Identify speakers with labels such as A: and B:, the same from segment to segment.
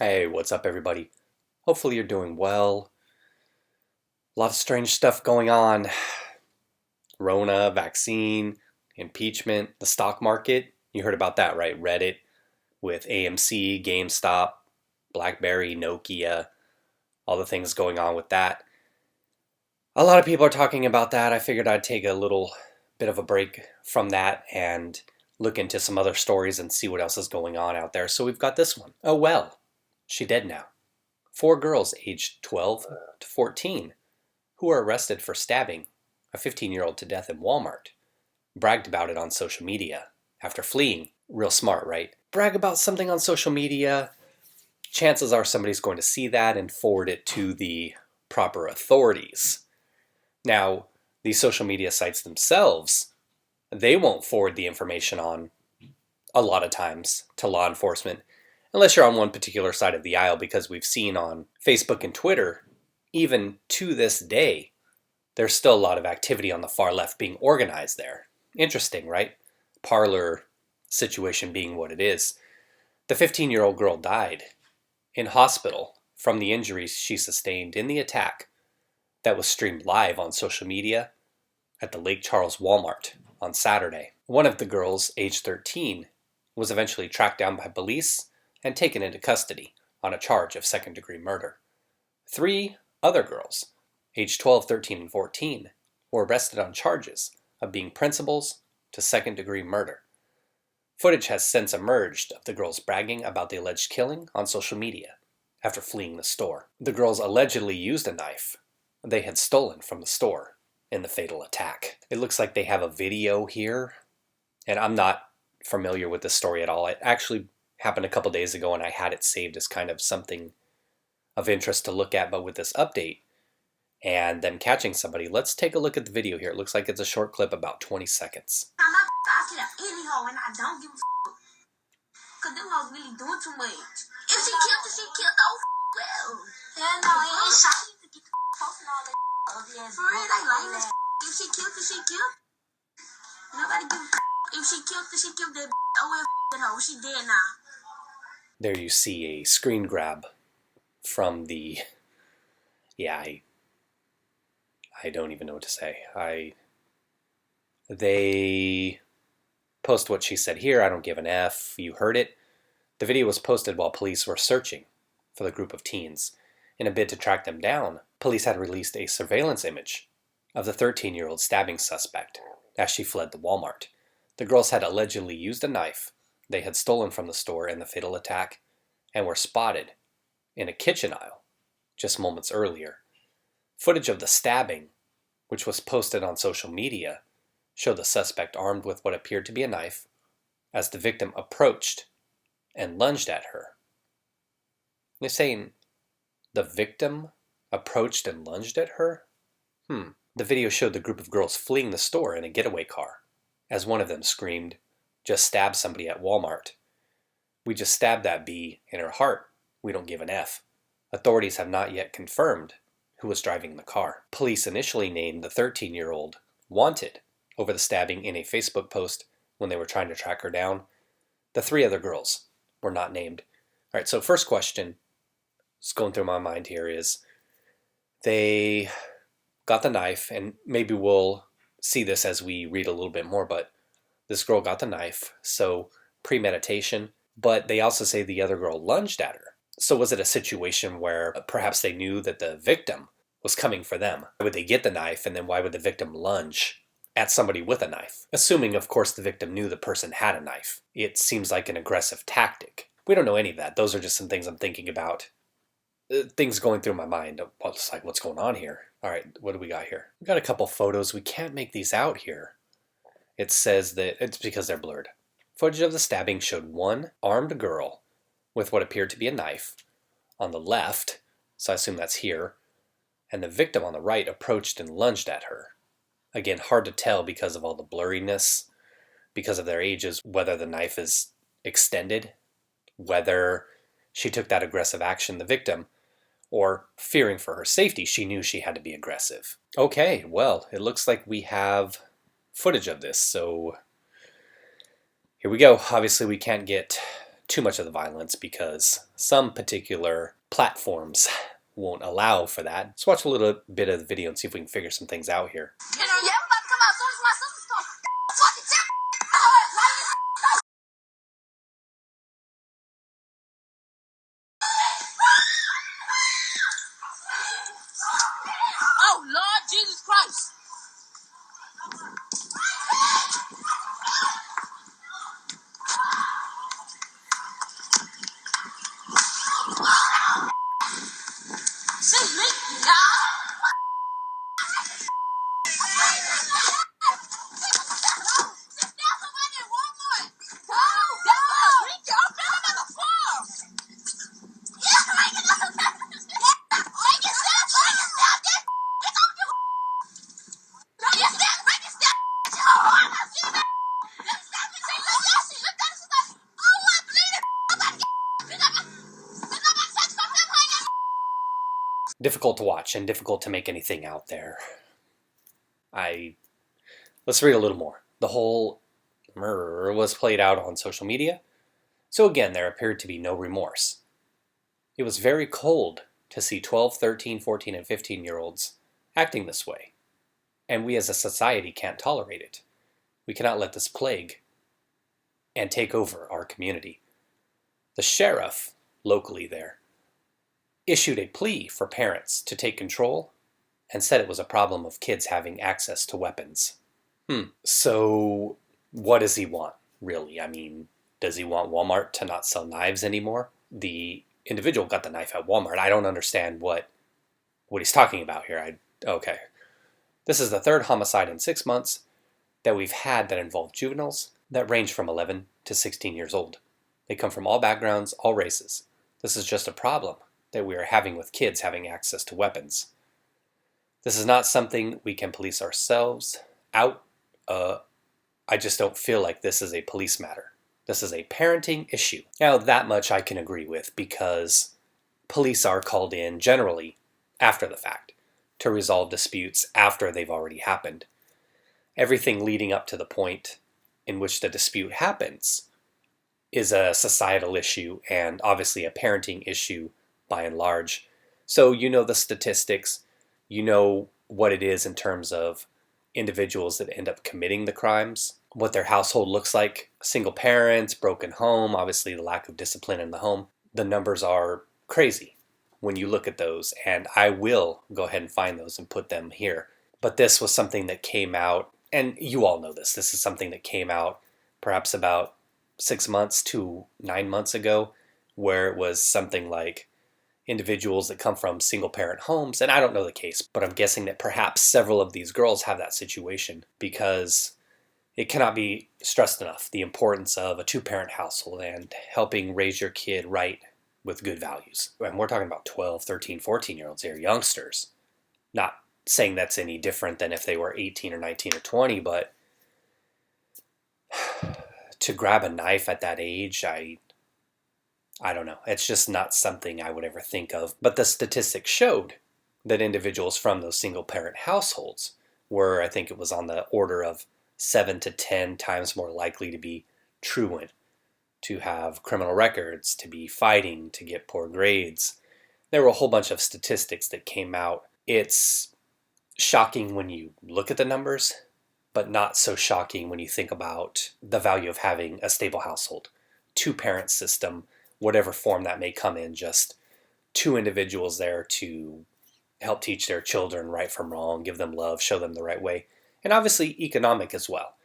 A: Hey, what's up, everybody? Hopefully, you're doing well. A lot of strange stuff going on. Rona, vaccine, impeachment, the stock market. You heard about that, right? Reddit with AMC, GameStop, BlackBerry, Nokia, all the things going on with that. A lot of people are talking about that. I figured I'd take a little bit of a break from that and look into some other stories and see what else is going on out there. So we've got this one. Oh, well, she dead now. 4 girls aged 12 to 14 who were arrested for stabbing a 15-year-old to death in Walmart, bragged about it on social media after fleeing. Real smart, right? Brag about something on social media. Chances are somebody's going to see that and forward it to the proper authorities. Now, these social media sites themselves, they won't forward the information on a lot of times to law enforcement unless you're on one particular side of the aisle, because we've seen on Facebook and Twitter, even to this day, there's still a lot of activity on the far left being organized there. Interesting, right? Parlor situation being what it is. The 15-year-old girl died in hospital from the injuries she sustained in the attack that was streamed live on social media at the Lake Charles Walmart on Saturday. One of the girls, aged 13, was eventually tracked down by police and taken into custody on a charge of second-degree murder. 3 other girls, aged 12, 13, and 14, were arrested on charges of being principals to second-degree murder. Footage has since emerged of the girls bragging about the alleged killing on social media after fleeing the store. The girls allegedly used a knife they had stolen from the store in the fatal attack. It looks like they have a video here, and I'm not familiar with this story at all. It actually happened a couple days ago, and I had it saved as kind of something of interest to look at, but with this update and them catching somebody, let's take a look at the video here. It looks like it's a short clip, about 20 seconds.
B: Anyhow, and I don't give a because them hoes really doing too much. If she killed her, she killed those well. Hell no, ain't shot. To get the posting all that. For real, they lame as if she killed her, she killed. Nobody give a if she killed her, she killed that. Oh well, that hoe, she dead now.
A: There you see a screen grab from the. Yeah, I don't even know what to say. They post what she said here. I don't give an F. You heard it. The video was posted while police were searching for the group of teens. In a bid to track them down, police had released a surveillance image of the 13-year-old stabbing suspect as she fled the Walmart. The girls had allegedly used a knife they had stolen from the store in the fatal attack and were spotted in a kitchen aisle just moments earlier. Footage of the stabbing, which was posted on social media, showed the suspect armed with what appeared to be a knife as the victim approached and lunged at her. They're saying the victim approached and lunged at her? The video showed the group of girls fleeing the store in a getaway car as one of them screamed, "Just stabbed somebody at Walmart. We just stabbed that bee in her heart. We don't give an F." Authorities have not yet confirmed who was driving the car. Police initially named the 13-year-old wanted over the stabbing in a Facebook post when they were trying to track her down. The 3 other girls were not named. All right, so first question that's going through my mind here is they got the knife, and maybe we'll see this as we read a little bit more, but this girl got the knife, so premeditation. But they also say the other girl lunged at her. So was it a situation where perhaps they knew that the victim was coming for them? Why would they get the knife, and then why would the victim lunge at somebody with a knife? Assuming, of course, the victim knew the person had a knife. It seems like an aggressive tactic. We don't know any of that. Those are just some things I'm thinking about. Things going through my mind. It's like, what's going on here? All right, what do we got here? We got a couple photos. We can't make these out here. It says that it's because they're blurred. Footage of the stabbing showed one armed girl with what appeared to be a knife on the left, so I assume that's here, and the victim on the right approached and lunged at her. Again, hard to tell because of all the blurriness, because of their ages, whether the knife is extended, whether she took that aggressive action, the victim, or fearing for her safety, she knew she had to be aggressive. Okay, well, it looks like we have footage of this, so here we go. Obviously, we can't get too much of the violence because some particular platforms won't allow for that. Let's watch a little bit of the video and see if we can figure some things out here.
B: Yeah, I'm about to come out as soon as my sister's come. Fucking tip. Oh, Lord Jesus Christ. See me, y'all.
A: Difficult to watch and difficult to make anything out there. Let's read a little more. The whole murder was played out on social media, so again, there appeared to be no remorse. It was very cold to see 12, 13, 14, and 15-year-olds acting this way, and we as a society can't tolerate it. We cannot let this plague and take over our community. The sheriff, locally there, issued a plea for parents to take control and said it was a problem of kids having access to weapons. So what does he want, really? I mean, does he want Walmart to not sell knives anymore? The individual got the knife at Walmart. I don't understand what he's talking about here. Okay. This is the third homicide in 6 months that we've had that involve juveniles that range from 11 to 16 years old. They come from all backgrounds, all races. This is just a problem that we are having with kids having access to weapons. This is not something we can police ourselves out. I just don't feel like this is a police matter. This is a parenting issue. Now, that much I can agree with because police are called in generally after the fact to resolve disputes after they've already happened. Everything leading up to the point in which the dispute happens is a societal issue and obviously a parenting issue by and large. So you know the statistics, you know what it is in terms of individuals that end up committing the crimes, what their household looks like, single parents, broken home, obviously the lack of discipline in the home. The numbers are crazy when you look at those, and I will go ahead and find those and put them here. But this was something that came out, and you all know this. This is something that came out perhaps about 6 months to 9 months ago, where it was something like individuals that come from single-parent homes, and I don't know the case, but I'm guessing that perhaps several of these girls have that situation because it cannot be stressed enough, the importance of a two-parent household and helping raise your kid right with good values. And we're talking about 12, 13, 14-year-olds here, youngsters. Not saying that's any different than if they were 18 or 19 or 20, but to grab a knife at that age, I don't know. It's just not something I would ever think of. But the statistics showed that individuals from those single-parent households were, I think it was on the order of 7 to 10 times more likely to be truant, to have criminal records, to be fighting, to get poor grades. There were a whole bunch of statistics that came out. It's shocking when you look at the numbers, but not so shocking when you think about the value of having a stable household, two-parent system, whatever form that may come in, just two individuals there to help teach their children right from wrong, give them love, show them the right way, and obviously economic as well.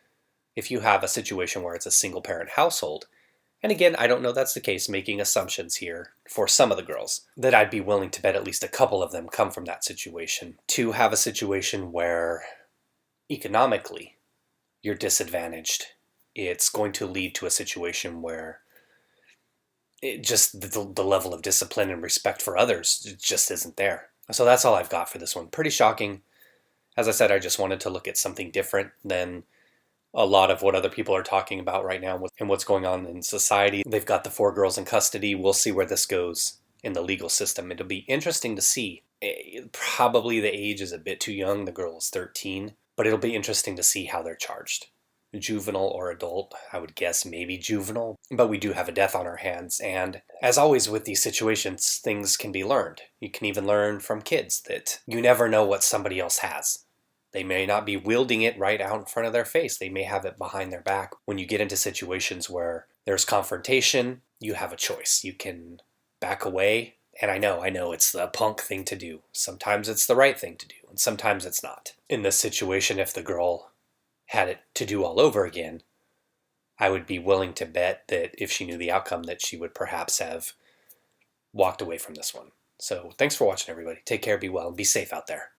A: If you have a situation where it's a single-parent household, and again, I don't know that's the case, making assumptions here for some of the girls, that I'd be willing to bet at least a couple of them come from that situation. To have a situation where economically you're disadvantaged, it's going to lead to a situation where the level of discipline and respect for others just isn't there. So that's all I've got for this one. Pretty shocking. As I said, I just wanted to look at something different than a lot of what other people are talking about right now and what's going on in society. They've got the 4 girls in custody. We'll see where this goes in the legal system. It'll be interesting to see. Probably the age is a bit too young. The girl is 13. But it'll be interesting to see how they're charged. juvenile or adult. I would guess maybe juvenile, but we do have a death on our hands. And as always with these situations, things can be learned. You can even learn from kids that you never know what somebody else has. They may not be wielding it right out in front of their face. They may have it behind their back. When you get into situations where there's confrontation, you have a choice. You can back away. And I know it's the punk thing to do. Sometimes it's the right thing to do, and sometimes it's not. In this situation, if the girl had it to do all over again, I would be willing to bet that if she knew the outcome, that she would perhaps have walked away from this one. So thanks for watching, everybody. Take care, be well, and be safe out there.